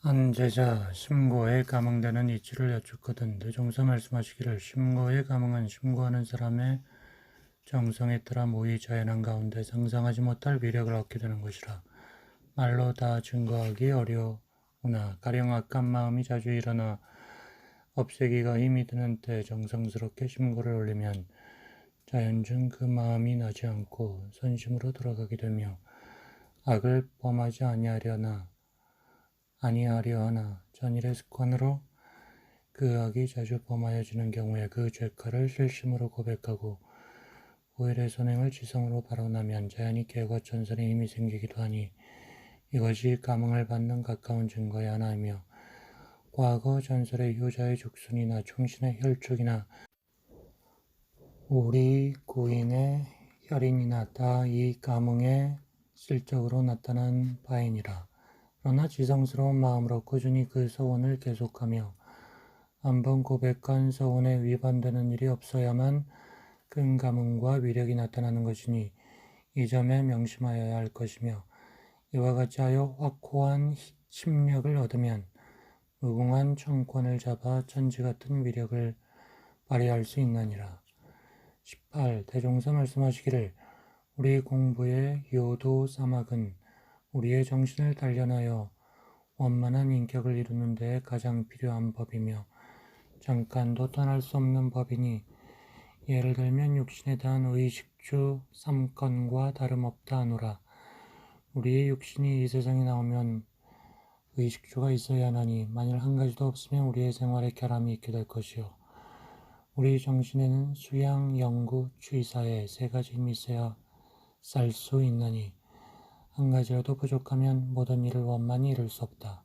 한 제자 심고에 감응되는 이치를 여쭙거든 대종사 말씀하시기를 심고의 감응은 심고하는 사람의 정성에 따라 모의 자연한 가운데 상상하지 못할 위력을 얻게 되는 것이라. 말로 다 증거하기 어려우나 가령 악한 마음이 자주 일어나 없애기가 힘이 드는 때 정성스럽게 심고를 올리면 자연중 그 마음이 나지 않고 선심으로 돌아가게 되며 악을 범하지 아니하려 하나 전일의 습관으로 그 악이 자주 범하여지는 경우에 그 죄가를 실심으로 고백하고 후일의 선행을 지성으로 발언하면 자연히 계과 전선에 힘이 생기기도 하니 이것이 감흥을 받는 가까운 증거의 하나이며 과거 전설의 효자의 죽순이나 충신의 혈축이나 우리 고인의 혈인이나 다 이 감흥에 실적으로 나타난 바이니라. 그러나 지성스러운 마음으로 꾸준히 그 서원을 계속하며 한번 고백한 서원에 위반되는 일이 없어야만 큰 감흥과 위력이 나타나는 것이니 이 점에 명심하여야 할 것이며 이와 같이 하여 확고한 심력을 얻으면 무궁한 청권을 잡아 천지 같은 위력을 발휘할 수 있느니라. 18. 대종사 말씀하시기를 우리 공부의 요도 사막은 우리의 정신을 단련하여 원만한 인격을 이루는 데 가장 필요한 법이며 잠깐도 떠날 수 없는 법이니 예를 들면 육신에 대한 의식주 3건과 다름없다 하노라. 우리의 육신이 이 세상에 나오면 의식주가 있어야 하나니 만일 한 가지도 없으면 우리의 생활에 결함이 있게 될 것이요. 우리 정신에는 수양, 영구, 취사의 세 가지 힘이 있어야 살 수 있나니 한 가지라도 부족하면 모든 일을 원만히 이룰 수 없다.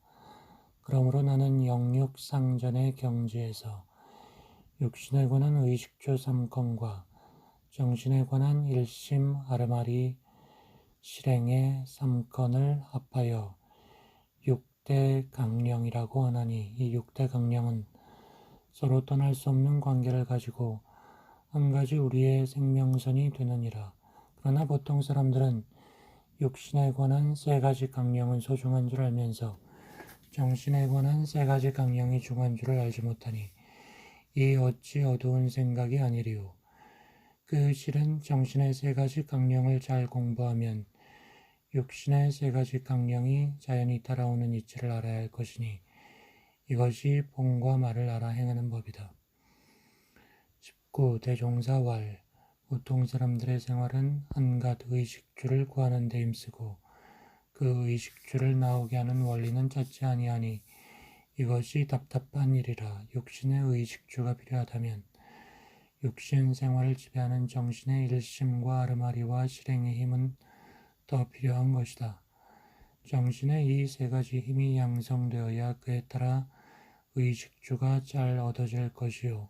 그러므로 나는 영육 상전의 경지에서 육신에 관한 의식주 3건과 정신에 관한 일심 아르마리 실행의 3건을 합하여 6대 강령이라고 하나니 이 6대 강령은 서로 떠날 수 없는 관계를 가지고 한 가지 우리의 생명선이 되느니라. 그러나 보통 사람들은 육신에 관한 세 가지 강령은 소중한 줄 알면서 정신에 관한 세 가지 강령이 중한 줄을 알지 못하니 이 어찌 어두운 생각이 아니리요. 그 실은 정신의 세 가지 강령을 잘 공부하면 육신의 세 가지 강령이 자연히 따라오는 이치를 알아야 할 것이니 이것이 본과 말을 알아 행하는 법이다. 19. 대종사왈 보통 사람들의 생활은 한갓 의식주를 구하는 데 힘쓰고 그 의식주를 나오게 하는 원리는 찾지 아니하니 이것이 답답한 일이라. 육신의 의식주가 필요하다면 육신 생활을 지배하는 정신의 일심과 아르마리와 실행의 힘은 더 필요한 것이다. 정신의 이 세 가지 힘이 양성되어야 그에 따라 의식주가 잘 얻어질 것이요.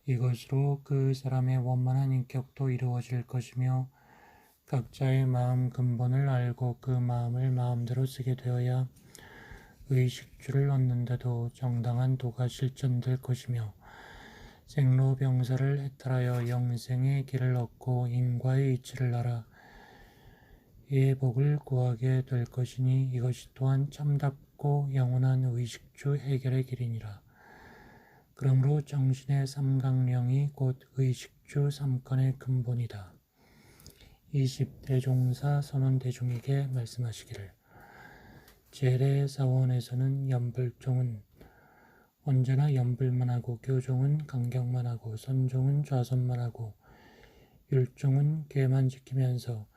이것으로 그 사람의 원만한 인격도 이루어질 것이며 각자의 마음 근본을 알고 그 마음을 마음대로 쓰게 되어야 의식주를 얻는데도 정당한 도가 실천될 것이며 생로병사를 해탈하여 영생의 길을 얻고 인과의 이치를 알아 이의 복을 구하게 될 것이니 이것이 또한 참답고 영원한 의식주 해결의 길이니라. 그러므로 정신의 삼강령이 곧 의식주 3건의 근본이다. 20. 대종사 선원대중에게 말씀하시기를 재래사원에서는 연불종은 언제나 연불만 하고 교종은 간격만 하고 선종은 좌선만 하고 율종은 계만 지키면서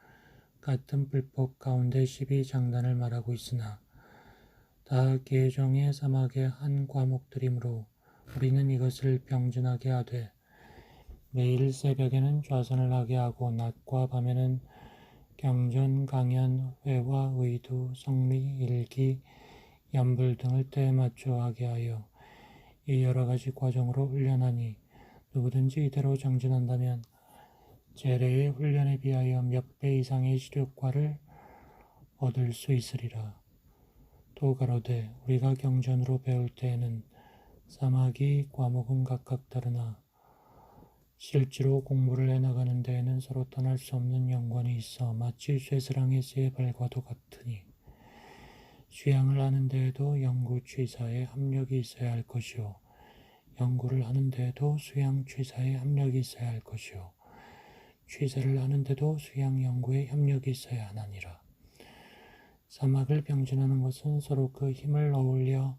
같은 불법 가운데 12장단을 말하고 있으나 다 계정의 사막의 한 과목들이므로 우리는 이것을 병진하게 하되 매일 새벽에는 좌선을 하게 하고 낮과 밤에는 경전, 강연, 회화, 의두, 성리, 일기, 연불 등을 때에 맞춰 하게 하여 이 여러 가지 과정으로 훈련하니 누구든지 이대로 정진한다면 재래의 훈련에 비하여 몇 배 이상의 시력과를 얻을 수 있으리라. 또 가로되 우리가 경전으로 배울 때에는 사마귀 과목은 각각 다르나 실제로 공부를 해나가는 데에는 서로 떠날 수 없는 연관이 있어 마치 쇠사랑의 세 발과도 같으니 수양을 하는 데에도 연구 취사에 합력이 있어야 할 것이요. 연구를 하는 데에도 수양 취사에 합력이 있어야 할 것이요. 취사를 하는 데도 수양 연구에 협력이 있어야 하나니라. 사막을 병진하는 것은 서로 그 힘을 어울려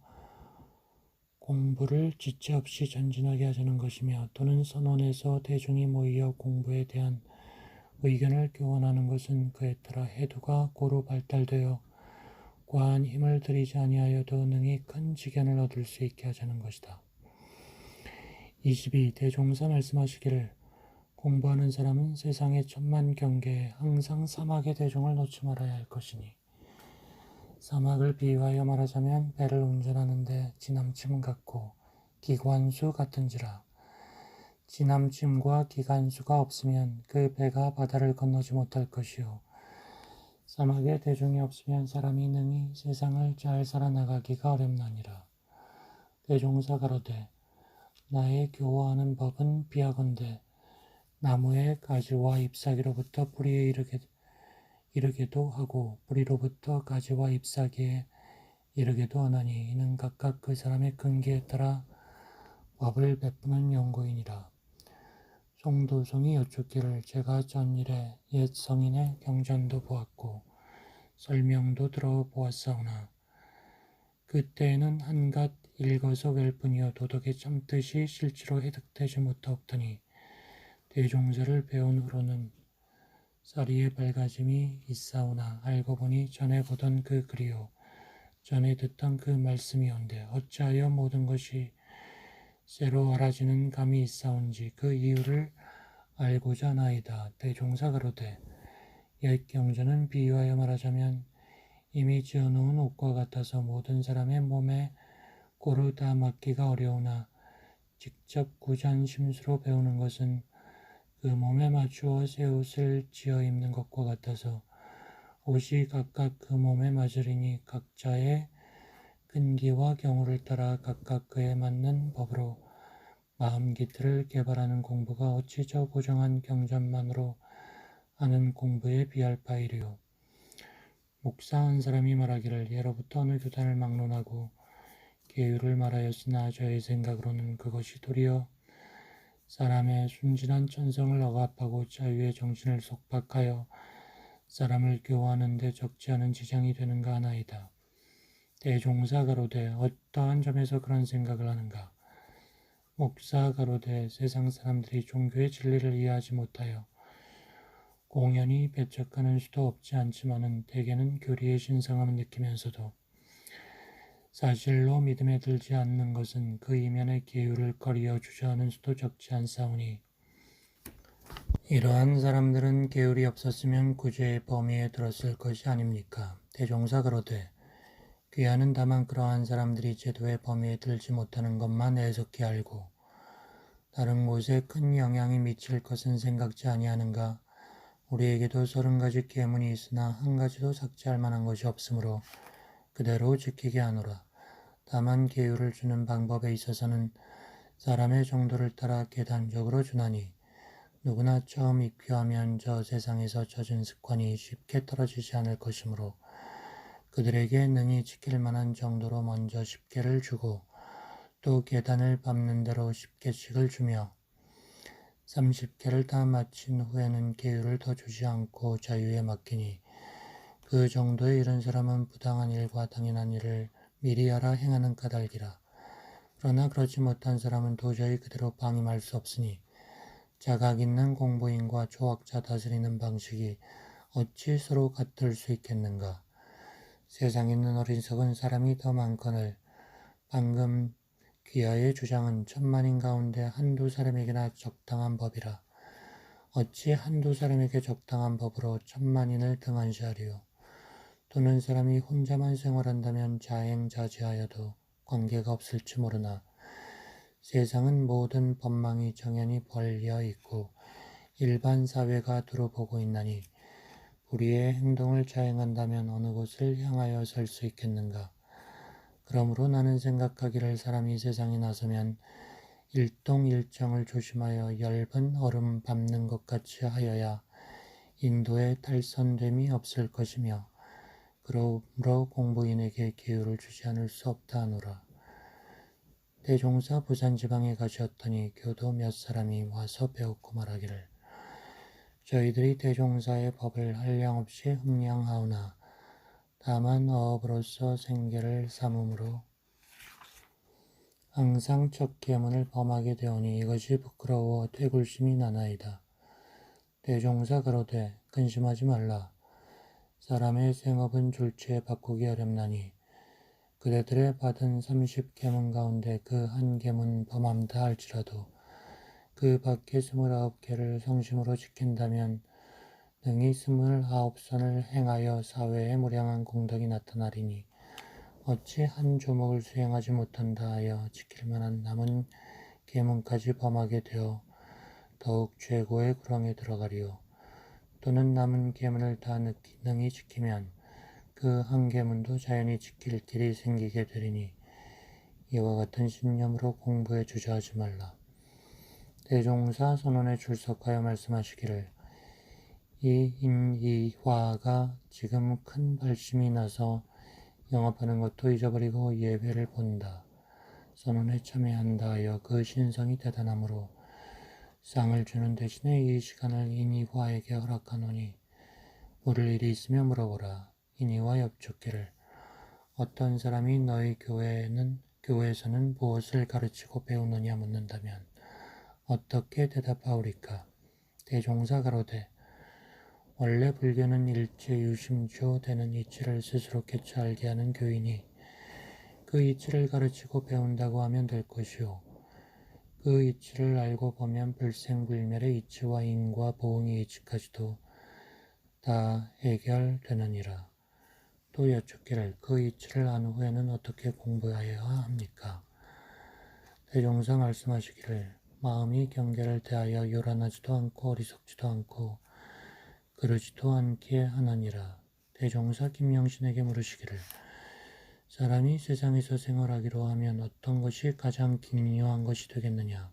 공부를 지체 없이 전진하게 하자는 것이며, 또는 선원에서 대중이 모이어 공부에 대한 의견을 교환하는 것은 그에 따라 해두가 고루 발달되어 과한 힘을 들이지 아니하여도 능히 큰 지견을 얻을 수 있게 하자는 것이다. 22. 대종사 말씀하시기를 공부하는 사람은 세상의 천만 경계에 항상 사막의 대종을 놓지 말아야 할 것이니, 사막을 비유하여 말하자면 배를 운전하는데 지남침 같고 기관수 같은지라. 지남침과 기관수가 없으면 그 배가 바다를 건너지 못할 것이요, 사막에 대중이 없으면 사람이 능히 세상을 잘 살아나가기가 어렵나니라. 대종사 가로되 나의 교화하는 법은 비하건대 나무의 가지와 잎사귀로부터 뿌리에 이르게도 하고 뿌리로부터 가지와 잎사귀에 이르게도 하나니, 이는 각각 그 사람의 근기에 따라 법을 베푸는 연고이니라. 송도성이 여쭙기를 제가 전일에 옛 성인의 경전도 보았고 설명도 들어보았사오나 그때에는 한갓 읽어서 뵐 뿐이요 도덕의 참뜻이 실제로 획득되지 못하옵더니, 대종사를 배운 후로는 쌀이의 밝아짐이 있사오나 알고 보니 전에 보던 그 글이요 전에 듣던 그 말씀이온데 어찌하여 모든 것이 새로 알아지는 감이 있사온지 그 이유를 알고자 나이다. 대종사 가로되 옛 경전은 비유하여 말하자면 이미 지어놓은 옷과 같아서 모든 사람의 몸에 고루 다 맞기가 어려우나, 직접 구잔심수로 배우는 것은 그 몸에 맞추어 새 옷을 지어 입는 것과 같아서 옷이 각각 그 몸에 맞으리니 각자의 근기와 경우를 따라 각각 그에 맞는 법으로 마음 기틀을 개발하는 공부가 어찌 저 고정한 경전만으로 하는 공부에 비할 바이리요. 목사 한 사람이 말하기를 예로부터 어느 교단을 막론하고 계율을 말하였으나 저의 생각으로는 그것이 도리어 사람의 순진한 천성을 억압하고 자유의 정신을 속박하여 사람을 교화하는 데 적지 않은 지장이 되는가 하나이다. 대종사 가로되 어떠한 점에서 그런 생각을 하는가? 목사 가로되 세상 사람들이 종교의 진리를 이해하지 못하여 공연히 배척하는 수도 없지 않지만은 대개는 교리의 신성함을 느끼면서도 사실로 믿음에 들지 않는 것은 그 이면의 계율을 꺼리어 주저하는 수도 적지 않사오니, 이러한 사람들은 계율이 없었으면 구제의 범위에 들었을 것이 아닙니까? 대종사 가로되 귀하는 다만 그러한 사람들이 제도의 범위에 들지 못하는 것만 애석히 알고 다른 곳에 큰 영향이 미칠 것은 생각지 아니하는가? 우리에게도 30가지 계문이 있으나 한 가지도 삭제할 만한 것이 없으므로 그대로 지키게 하노라. 다만 계율을 주는 방법에 있어서는 사람의 정도를 따라 계단적으로 주나니, 누구나 처음 입교하면 저 세상에서 젖은 습관이 쉽게 떨어지지 않을 것이므로 그들에게 능히 지킬 만한 정도로 먼저 10개를 주고 또 계단을 밟는 대로 10개씩을 주며 30개를 다 마친 후에는 계율을 더 주지 않고 자유에 맡기니, 그 정도에 이른 사람은 부당한 일과 당연한 일을 미리 알아 행하는 까닭이라. 그러나 그렇지 못한 사람은 도저히 그대로 방임할 수 없으니 자각 있는 공부인과 초학자 다스리는 방식이 어찌 서로 같을 수 있겠는가? 세상에 있는 어리석은 사람이 더 많거늘 방금 귀하의 주장은 천만인 가운데 한두 사람에게나 적당한 법이라. 어찌 한두 사람에게 적당한 법으로 천만인을 등한시하리요? 또는 사람이 혼자만 생활한다면 자행자제하여도 관계가 없을지 모르나, 세상은 모든 법망이 정연히 벌려 있고 일반 사회가 두루 보고 있나니 우리의 행동을 자행한다면 어느 곳을 향하여 설 수 있겠는가? 그러므로 나는 생각하기를 사람이 세상에 나서면 일동일정을 조심하여 엷은 얼음 밟는 것 같이 하여야 인도에 탈선됨이 없을 것이며, 그러므로 공부인에게 기회를 주지 않을 수 없다 하노라. 대종사 부산지방에 가시었더니 교도 몇 사람이 와서 배웠고 말하기를 저희들이 대종사의 법을 한량없이 흠량하오나 다만 어업으로서 생계를 삼음으로 항상 첫 계문을 범하게 되오니 이것이 부끄러워 퇴굴심이 나나이다. 대종사 가로되 근심하지 말라. 사람의 생업은 졸지에 바꾸기 어렵나니 그대들의 받은 30계문 가운데 그 한 계문 범함다 할지라도 그 밖에 29개를 성심으로 지킨다면 능히 29선을 행하여 사회에 무량한 공덕이 나타나리니 어찌 한 조목을 수행하지 못한다 하여 지킬 만한 남은 계문까지 범하게 되어 더욱 최고의 구렁에 들어가리요. 또는 남은 계문을 다 능히 지키면 그 한 계문도 자연히 지킬 길이 생기게 되리니 이와 같은 신념으로 공부에 주저하지 말라. 대종사 선언에 출석하여 말씀하시기를 이 인이화가 지금 큰 발심이 나서 영업하는 것도 잊어버리고 예배를 본다. 선언에 참여한다 하여 그 신성이 대단하므로 쌍을 주는 대신에 이 시간을 인이화에게 허락하노니 물을 일이 있으면 물어보라. 인이화 엽죽기를 어떤 사람이 너희 교회에서는 무엇을 가르치고 배우느냐 묻는다면 어떻게 대답하오리까? 대종사 가로되 원래 불교는 일체 유심조 되는 이치를 스스로 깨쳐 알게 하는 교인이 그 이치를 가르치고 배운다고 하면 될 것이요. 그 이치를 알고 보면 불생불멸의 이치와 인과 보응의 이치까지도 다 해결되느니라. 또 여쭙기를 그 이치를 안 후에는 어떻게 공부하여야 합니까? 대종사 말씀하시기를 마음이 경계를 대하여 요란하지도 않고 어리석지도 않고 그러지도 않게 하느니라. 대종사 김영신에게 물으시기를 사람이 세상에서 생활하기로 하면 어떤 것이 가장 기묘한 것이 되겠느냐?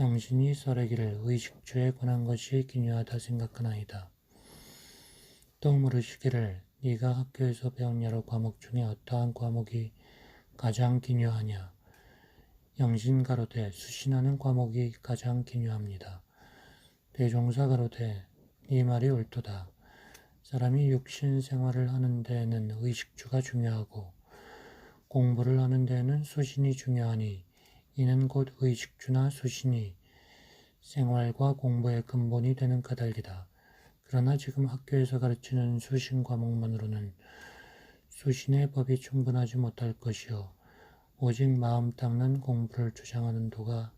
영신이 설하기를 의식주에 관한 것이 기묘하다 생각하나이다. 또 물으시기를 네가 학교에서 배운 여러 과목 중에 어떠한 과목이 가장 기묘하냐? 영신 가로되 수신하는 과목이 가장 기묘합니다. 대종사 가로되 네 말이 옳도다. 사람이 육신 생활을 하는 데에는 의식주가 중요하고 공부를 하는 데에는 수신이 중요하니 이는 곧 의식주나 수신이 생활과 공부의 근본이 되는 까닭이다. 그러나 지금 학교에서 가르치는 수신 과목만으로는 수신의 법이 충분하지 못할 것이요. 오직 마음 닦는 공부를 주장하는 도가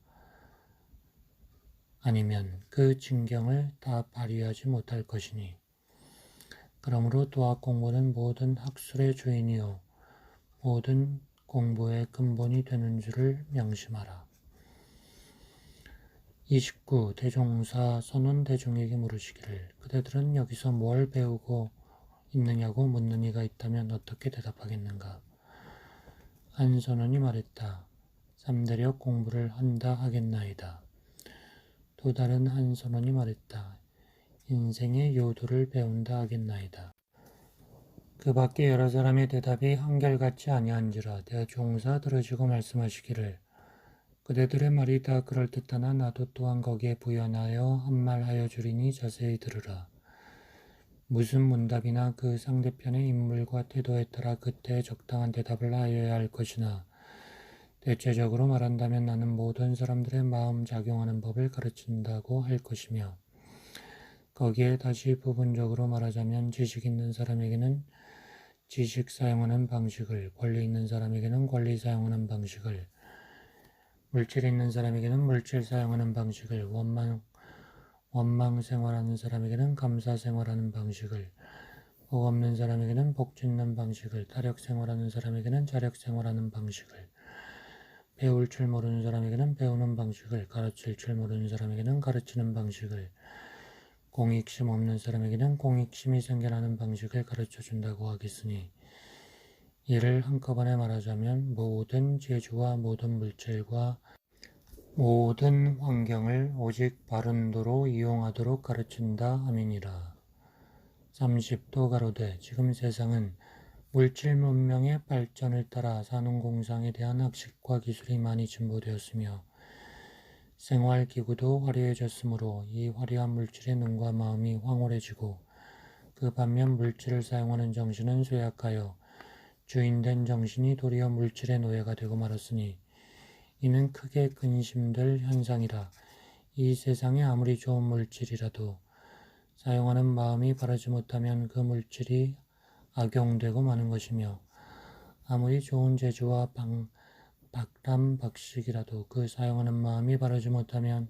아니면 그 진경을 다 발휘하지 못할 것이니 그러므로 도학 공부는 모든 학술의 주인이요 모든 공부의 근본이 되는 줄을 명심하라. 29. 대종사 선원 대중에게 물으시기를 그대들은 여기서 뭘 배우고 있느냐고 묻는 이가 있다면 어떻게 대답하겠는가? 한 선원이 말했다. 삼대력 공부를 한다 하겠나이다. 또 다른 한 선원이 말했다. 인생의 요도를 배운다 하겠나이다. 그 밖에 여러 사람의 대답이 한결같지 아니한지라 대종사 들으시고 말씀하시기를 그대들의 말이 다 그럴듯하나 나도 또한 거기에 부연하여 한 말 하여 주리니 자세히 들으라. 무슨 문답이나 그 상대편의 인물과 태도에 따라 그때 적당한 대답을 하여야 할 것이나 대체적으로 말한다면 나는 모든 사람들의 마음 작용하는 법을 가르친다고 할 것이며 거기에 다시 부분적으로 말하자면 지식 있는 사람에게는 지식 사용하는 방식을, 권리 있는 사람에게는 권리 사용하는 방식을, 물질 있는 사람에게는 물질 사용하는 방식을, 원망 생활하는 사람에게는 감사 생활하는 방식을, 복 없는 사람에게는 복 짓는 방식을, 타력 생활하는 사람에게는 자력 생활하는 방식을, 배울 줄 모르는 사람에게는 배우는 방식을, 가르칠 줄 모르는 사람에게는 가르치는 방식을, 공익심 없는 사람에게는 공익심이 생겨나는 방식을 가르쳐준다고 하겠으니 이를 한꺼번에 말하자면 모든 재주와 모든 물질과 모든 환경을 오직 바른 도로 이용하도록 가르친다 함이니라. 30도 가로되 지금 세상은 물질 문명의 발전을 따라 산업공상에 대한 학식과 기술이 많이 진보되었으며 생활기구도 화려해졌으므로 이 화려한 물질의 눈과 마음이 황홀해지고 그 반면 물질을 사용하는 정신은 쇠약하여 주인된 정신이 도리어 물질의 노예가 되고 말았으니 이는 크게 근심될 현상이라. 이 세상에 아무리 좋은 물질이라도 사용하는 마음이 바르지 못하면 그 물질이 악용되고 마는 것이며 아무리 좋은 재주와 박람박식이라도 그 사용하는 마음이 바르지 못하면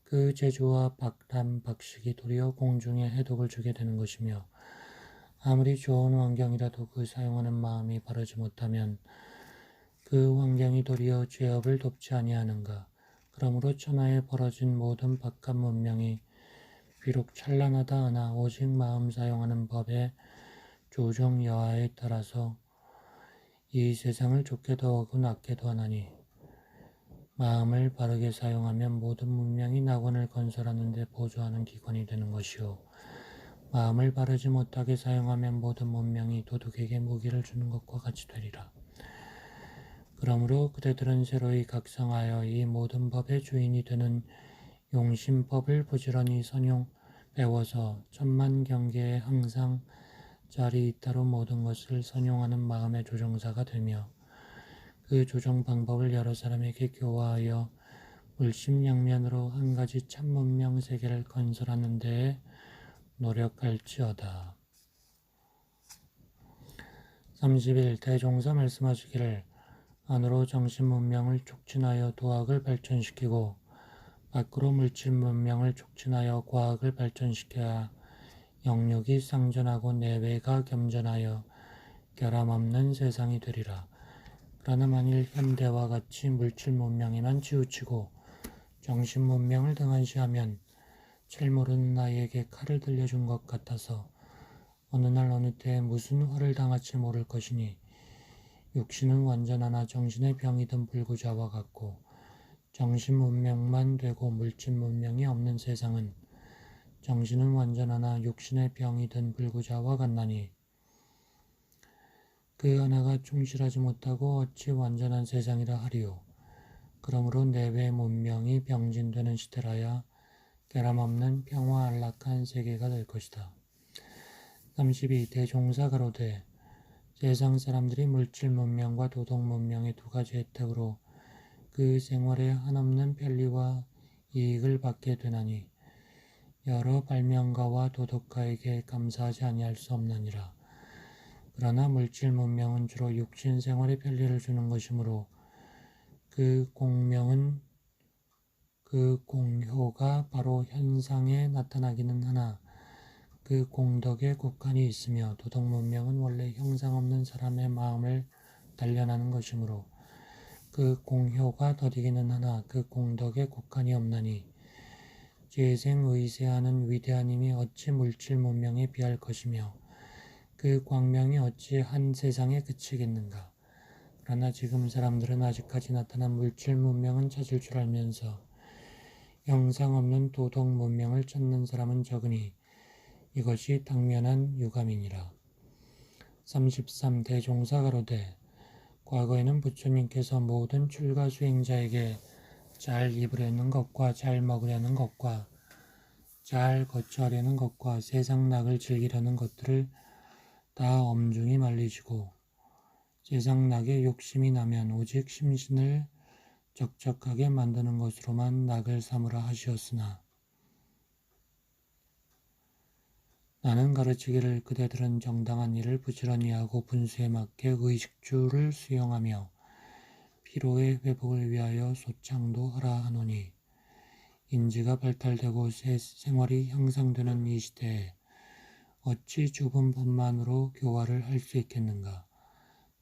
그 재주와 박람박식이 도리어 공중에 해독을 주게 되는 것이며 아무리 좋은 환경이라도 그 사용하는 마음이 바르지 못하면 그 환경이 도리어 죄업을 돕지 아니하는가. 그러므로 천하에 벌어진 모든 박한 문명이 비록 찬란하다 하나 오직 마음 사용하는 법의 조정 여하에 따라서 이 세상을 좋게도 하고 나쁘게도 하나니 마음을 바르게 사용하면 모든 문명이 낙원을 건설하는 데 보조하는 기관이 되는 것이요 마음을 바르지 못하게 사용하면 모든 문명이 도둑에게 무기를 주는 것과 같이 되리라. 그러므로 그대들은 새로이 각성하여 이 모든 법의 주인이 되는 용심법을 부지런히 배워서 천만 경계에 항상 자리 잇따로 모든 것을 선용하는 마음의 조종사가 되며 그 조종 방법을 여러 사람에게 교화하여 물심양면으로 한 가지 참 문명 세계를 건설하는 데에 노력할지어다. 30일 대종사 말씀하시기를 안으로 정신 문명을 촉진하여 도학을 발전시키고 밖으로 물질 문명을 촉진하여 과학을 발전시켜야 영육이 상전하고 내외가 겸전하여 결함 없는 세상이 되리라. 그러나 만일 현대와 같이 물질 문명에만 치우치고 정신 문명을 등한시하면 잘 모르는 나이에게 칼을 들려준 것 같아서 어느 날 어느 때에 무슨 화를 당할지 모를 것이니 육신은 완전하나 정신의 병이든 불구자와 같고 정신 문명만 되고 물질 문명이 없는 세상은 정신은 완전하나 육신의 병이든 불구자와 같나니 그 하나가 충실하지 못하고 어찌 완전한 세상이라 하리요. 그러므로 내외 문명이 병진되는 시대라야 결함 없는 평화 안락한 세계가 될 것이다. 32. 대종사 가로되 세상 사람들이 물질 문명과 도덕 문명의 두 가지 혜택으로 그 생활에 한없는 편리와 이익을 받게 되나니 여러 발명가와 도덕가에게 감사하지 아니할 수 없느니라. 그러나 물질 문명은 주로 육신 생활에 편리를 주는 것이므로 그 공효가 바로 현상에 나타나기는 하나 그 공덕에 국한이 있으며 도덕 문명은 원래 형상 없는 사람의 마음을 단련하는 것이므로 그 공효가 더디기는 하나 그 공덕에 국한이 없나니 재생의세하는 위대한 힘이 어찌 물질 문명에 비할 것이며 그 광명이 어찌 한 세상에 그치겠는가. 그러나 지금 사람들은 아직까지 나타난 물질 문명은 찾을 줄 알면서 형상 없는 도덕 문명을 찾는 사람은 적으니 이것이 당면한 유감이니라. 33. 대종사 가로되 과거에는 부처님께서 모든 출가 수행자에게 잘 입으려는 것과 잘 먹으려는 것과 잘 거처하려는 것과 세상 낙을 즐기려는 것들을 다 엄중히 말리시고 세상 낙에 욕심이 나면 오직 심신을 적적하게 만드는 것으로만 낙을 삼으라 하시었으나 나는 가르치기를 그대들은 정당한 일을 부지런히 하고 분수에 맞게 의식주를 수용하며 피로의 회복을 위하여 소창도 하라 하노니 인지가 발달되고 생활이 향상되는 이 시대에 어찌 좁은 법만으로 교화를 할 수 있겠는가.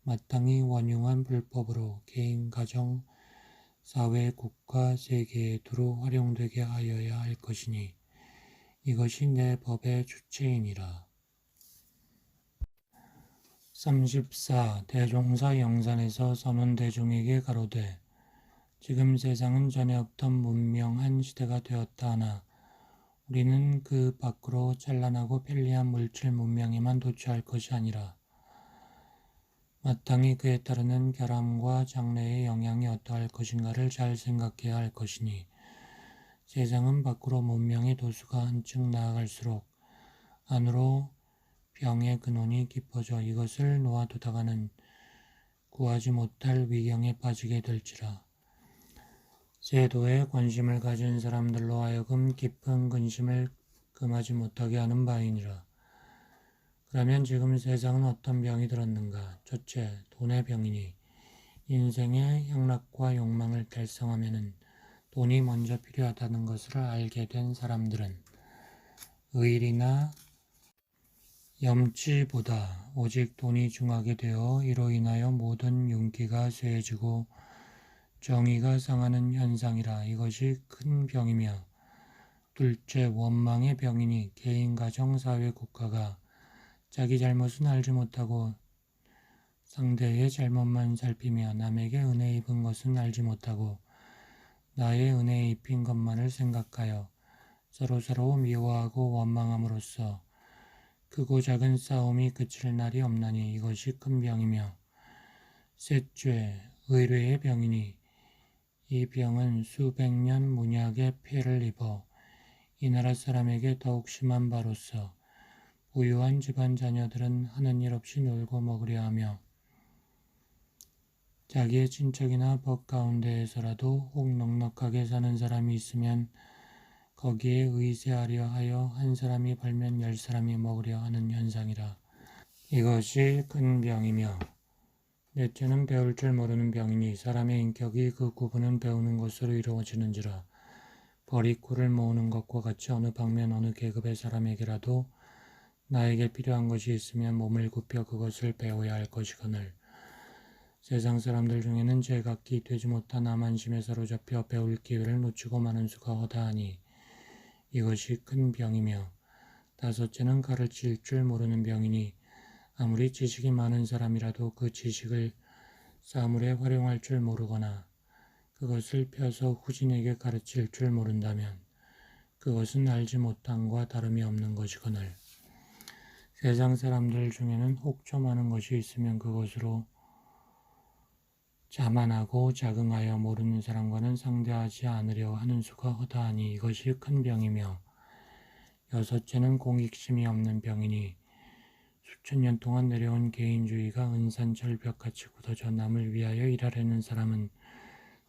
마땅히 원흉한 불법으로 개인, 가정, 사회, 국가, 세계에 두루 활용되게 하여야 할 것이니 이것이 내 법의 주체이니라. 34. 대종사 영산에서 선원대중에게 가로되 지금 세상은 전에 없던 문명한 시대가 되었다 하나 우리는 그 밖으로 찬란하고 편리한 물질 문명에만 도취할 것이 아니라 마땅히 그에 따르는 결함과 장래의 영향이 어떠할 것인가를 잘 생각해야 할 것이니 세상은 밖으로 문명의 도수가 한층 나아갈수록 안으로 병의 근원이 깊어져 이것을 놓아두다가는 구하지 못할 위경에 빠지게 될지라. 제도에 관심을 가진 사람들로 하여금 깊은 근심을 금하지 못하게 하는 바이니라. 그러면 지금 세상은 어떤 병이 들었는가? 첫째, 돈의 병이니 인생의 향락과 욕망을 달성하면은 돈이 먼저 필요하다는 것을 알게 된 사람들은 의일이나 염치보다 오직 돈이 중하게 되어 이로 인하여 모든 윤기가 쇠해지고 정의가 상하는 현상이라. 이것이 큰 병이며 둘째, 원망의 병이니 개인, 가정, 사회, 국가가 자기 잘못은 알지 못하고 상대의 잘못만 살피며 남에게 은혜 입은 것은 알지 못하고 나의 은혜에 입힌 것만을 생각하여 서로서로 미워하고 원망함으로써 크고 작은 싸움이 그칠 날이 없나니 이것이 큰 병이며 셋째, 의뢰의 병이니 이 병은 수백 년 문약의 폐를 입어 이 나라 사람에게 더욱 심한 바로서 부유한 집안 자녀들은 하는 일 없이 놀고 먹으려 하며 자기의 친척이나 벗 가운데에서라도 혹 넉넉하게 사는 사람이 있으면 거기에 의지하려 하여 한 사람이 벌면 10사람이 먹으려 하는 현상이라. 이것이 큰 병이며 넷째는 배울 줄 모르는 병이니 사람의 인격이 그 구분은 배우는 것으로 이루어지는지라. 버리꿀을 모으는 것과 같이 어느 방면 어느 계급의 사람에게라도 나에게 필요한 것이 있으면 몸을 굽혀 그것을 배워야 할 것이거늘 세상 사람들 중에는 제각기 되지 못한 암만심에 사로잡혀 배울 기회를 놓치고 마는 수가 허다하니 이것이 큰 병이며 다섯째는 가르칠 줄 모르는 병이니 아무리 지식이 많은 사람이라도 그 지식을 사물에 활용할 줄 모르거나 그것을 펴서 후진에게 가르칠 줄 모른다면 그것은 알지 못함과 다름이 없는 것이거늘 세상 사람들 중에는 혹 좀 아는 것이 있으면 그것으로 자만하고 자긍하여 모르는 사람과는 상대하지 않으려 하는 수가 허다하니 이것이 큰 병이며 여섯째는 공익심이 없는 병이니 수천 년 동안 내려온 개인주의가 은산절벽같이 굳어져 남을 위하여 일하려는 사람은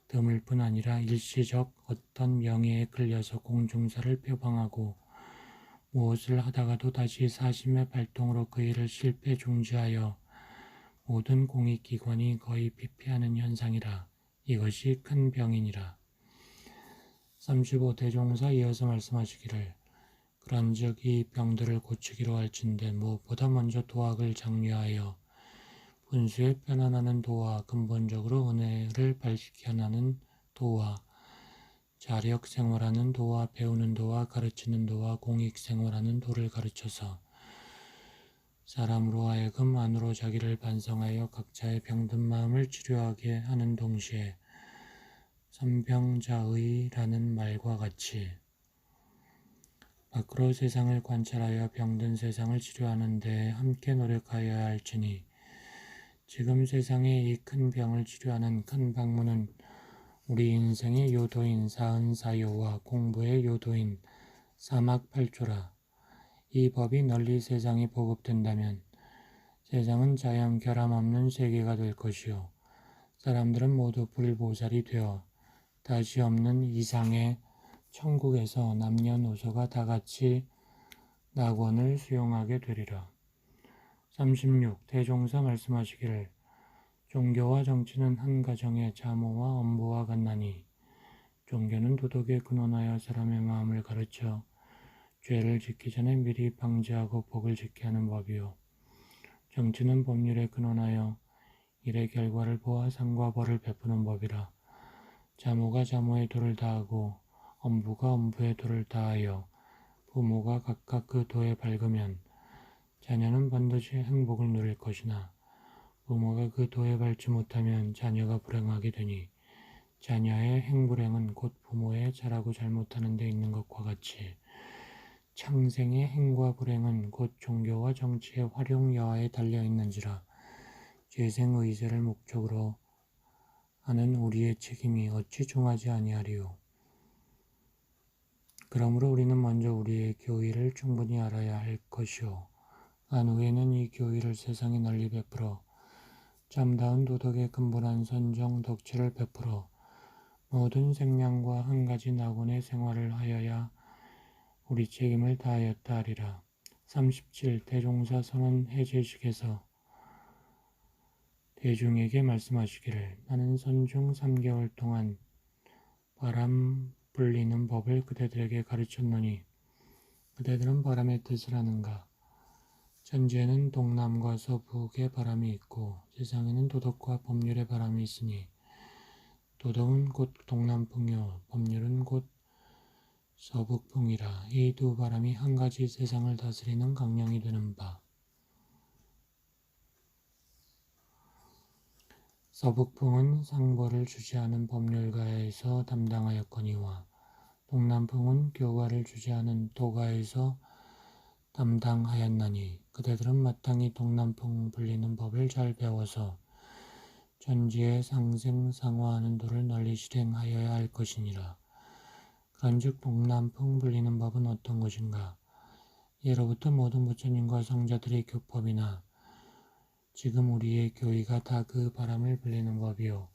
드물 뿐 아니라 일시적 어떤 명예에 끌려서 공중사를 표방하고 무엇을 하다가도 다시 사심의 발동으로 그 일을 실패 중지하여 모든 공익기관이 거의 피폐하는 현상이라. 이것이 큰 병이니라. 35대종사 이어서 말씀하시기를 그런즉 이 병들을 고치기로 할진대 무엇보다 먼저 도학을 장려하여 분수에 편안하는 도와 근본적으로 은혜를 발견하는 도와 자력 생활하는 도와 배우는 도와 가르치는 도와 공익 생활하는 도를 가르쳐서 사람으로 하여금 안으로 자기를 반성하여 각자의 병든 마음을 치료하게 하는 동시에 선병자의라는 말과 같이 밖으로 세상을 관찰하여 병든 세상을 치료하는 데 함께 노력하여야 할지니 지금 세상의 이 큰 병을 치료하는 큰 방문은 우리 인생의 요도인 사은사요와 공부의 요도인 사막팔조라. 이 법이 널리 세상에 보급된다면 세상은 자연 결함 없는 세계가 될 것이요 사람들은 모두 불보살이 되어 다시 없는 이상의 천국에서 남녀노소가 다같이 낙원을 수용하게 되리라. 36. 대종사 말씀하시기를 종교와 정치는 한 가정의 자모와 엄부와 같나니 종교는 도덕에 근원하여 사람의 마음을 가르쳐 죄를 짓기 전에 미리 방지하고 복을 짓게 하는 법이요 정치는 법률에 근원하여 일의 결과를 보아 상과 벌을 베푸는 법이라. 자모가 자모의 도를 다하고 엄부가 엄부의 도를 다하여 부모가 각각 그 도에 밝으면 자녀는 반드시 행복을 누릴 것이나 부모가 그 도에 밟지 못하면 자녀가 불행하게 되니 자녀의 행불행은 곧 부모의 잘하고 잘못하는 데 있는 것과 같이 창생의 행과 불행은 곧 종교와 정치의 활용 여하에 달려 있는지라. 재생 의제를 목적으로 하는 우리의 책임이 어찌 중하지 아니하리요. 그러므로 우리는 먼저 우리의 교의를 충분히 알아야 할 것이요. 안 후에는 이 교의를 세상에 널리 베풀어 참다운 도덕의 근본한 선정 덕체를 베풀어 모든 생명과 한 가지 낙원의 생활을 하여야 우리 책임을 다하였다 하리라. 37. 대종사 선언 해제식에서 대중에게 말씀하시기를 나는 선중 3개월 동안 바람 불리는 법을 그대들에게 가르쳤노니 그대들은 바람의 뜻을 아는가? 천지에는 동남과 서북의 바람이 있고 세상에는 도덕과 법률의 바람이 있으니 도덕은 곧 동남풍이요 법률은 곧 서북풍이라. 이 두 바람이 한 가지 세상을 다스리는 강령이 되는 바. 서북풍은 상벌을 주재하는 법률가에서 담당하였거니와 동남풍은 교과를 주재하는 도가에서 담당하였나니 그대들은 마땅히 동남풍 불리는 법을 잘 배워서 천지에 상생상화하는 도를 널리 실행하여야 할 것이니라. 그런즉 동남풍 불리는 법은 어떤 것인가? 예로부터 모든 부처님과 성자들의 교법이나 지금 우리의 교의가 다 그 바람을 불리는 법이요.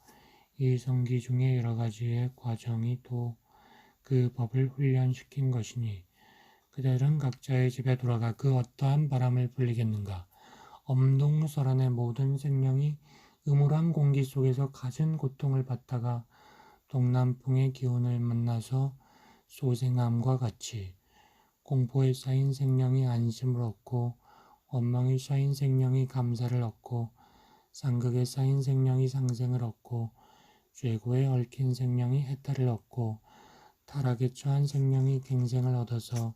이 성기 중에 여러 가지의 과정이 또 그 법을 훈련시킨 것이니 그들은 각자의 집에 돌아가 그 어떠한 바람을 불리겠는가? 엄동설안의 모든 생명이 음울한 공기 속에서 갖은 고통을 받다가 동남풍의 기운을 만나서 소생함과 같이 공포에 쌓인 생명이 안심을 얻고 원망에 쌓인 생명이 감사를 얻고 상극에 쌓인 생명이 상생을 얻고 죄고에 얽힌 생명이 해탈을 얻고 타락에 처한 생명이 갱생을 얻어서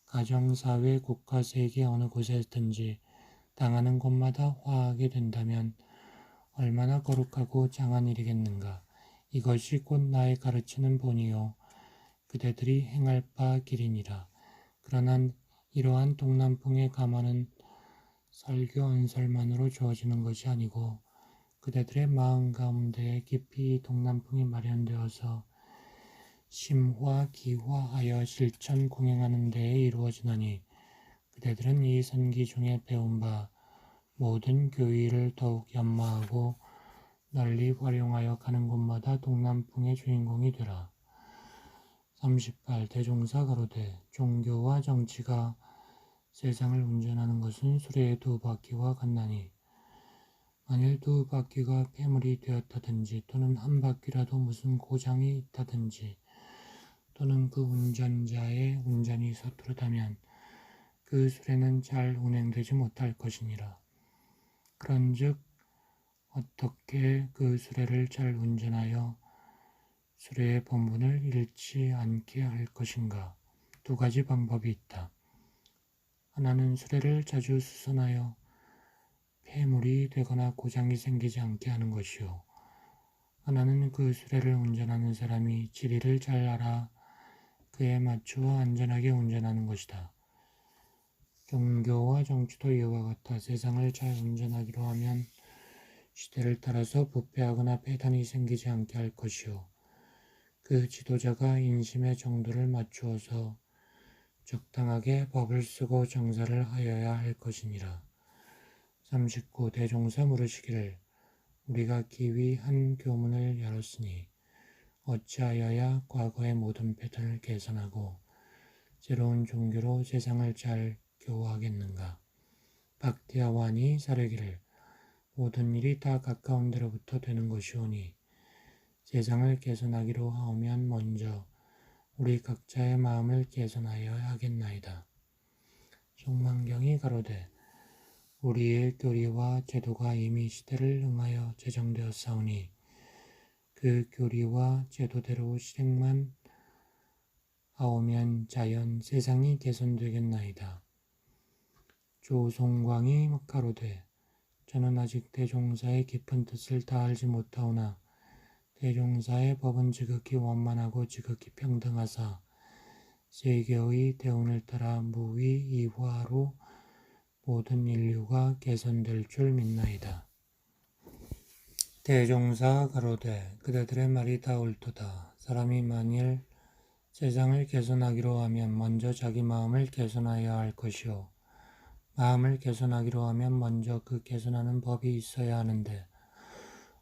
가정, 사회, 국가, 세계 어느 곳에든지 당하는 곳마다 화하게 된다면 얼마나 거룩하고 장한 일이겠는가. 이것이 곧 나의 가르치는 본이요 그대들이 행할 바 길이니라. 그러나 이러한 동남풍의 감화는 설교 언설만으로 주어지는 것이 아니고 그대들의 마음 가운데에 깊이 동남풍이 마련되어서 심화, 기화하여 실천 공행하는 데에 이루어지나니 그대들은 이 선기 중에 배운 바 모든 교의를 더욱 연마하고 널리 활용하여 가는 곳마다 동남풍의 주인공이 되라. 38. 대종사 가로되 종교와 정치가 세상을 운전하는 것은 수레의 두 바퀴와 같나니 만일 두 바퀴가 폐물이 되었다든지 또는 한 바퀴라도 무슨 고장이 있다든지 또는 그 운전자의 운전이 서투르다면 그 수레는 잘 운행되지 못할 것이니라. 그런즉 어떻게 그 수레를 잘 운전하여 수레의 본분을 잃지 않게 할 것인가? 두 가지 방법이 있다. 하나는 수레를 자주 수선하여 폐물이 되거나 고장이 생기지 않게 하는 것이요. 하나는 그 수레를 운전하는 사람이 지리를 잘 알아 그에 맞추어 안전하게 운전하는 것이다. 종교와 정치도 이와 같아 세상을 잘 운전하기로 하면 시대를 따라서 부패하거나 폐단이 생기지 않게 할 것이요. 그 지도자가 인심의 정도를 맞추어서 적당하게 법을 쓰고 정사를 하여야 할 것이니라. 39. 대종사 물으시기를 우리가 기위 한 교문을 열었으니 어찌하여야 과거의 모든 패턴을 개선하고 새로운 종교로 세상을 잘 교화하겠는가? 박대하와니 사례기를 모든 일이 다 가까운 데로부터 되는 것이오니 세상을 개선하기로 하오면 먼저 우리 각자의 마음을 개선하여야 하겠나이다. 송만경이 가로되 우리의 교리와 제도가 이미 시대를 응하여 제정되었사오니 그 교리와 제도대로 실행만 하오면 자연 세상이 개선되겠나이다. 조송광이 가로되 저는 아직 대종사의 깊은 뜻을 다 알지 못하오나 대종사의 법은 지극히 원만하고 지극히 평등하사 세계의 대운을 따라 무위 이화로 모든 인류가 개선될 줄 믿나이다. 대종사 가로되 그대들의 말이 다 옳도다. 사람이 만일 세상을 개선하기로 하면 먼저 자기 마음을 개선하여야 할 것이요. 마음을 개선하기로 하면 먼저 그 개선하는 법이 있어야 하는데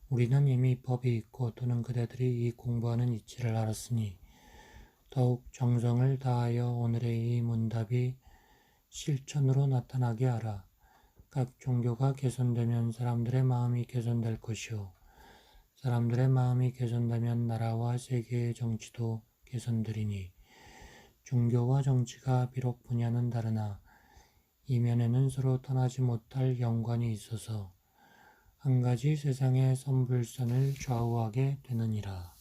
우리는 이미 법이 있고 또는 그대들이 이 공부하는 이치를 알았으니 더욱 정성을 다하여 오늘의 이 문답이 실천으로 나타나게 하라. 각 종교가 개선되면 사람들의 마음이 개선될 것이요. 사람들의 마음이 개선되면 나라와 세계의 정치도 개선되리니 종교와 정치가 비록 분야는 다르나 이면에는 서로 떠나지 못할 연관이 있어서 한 가지 세상의 선불선을 좌우하게 되느니라.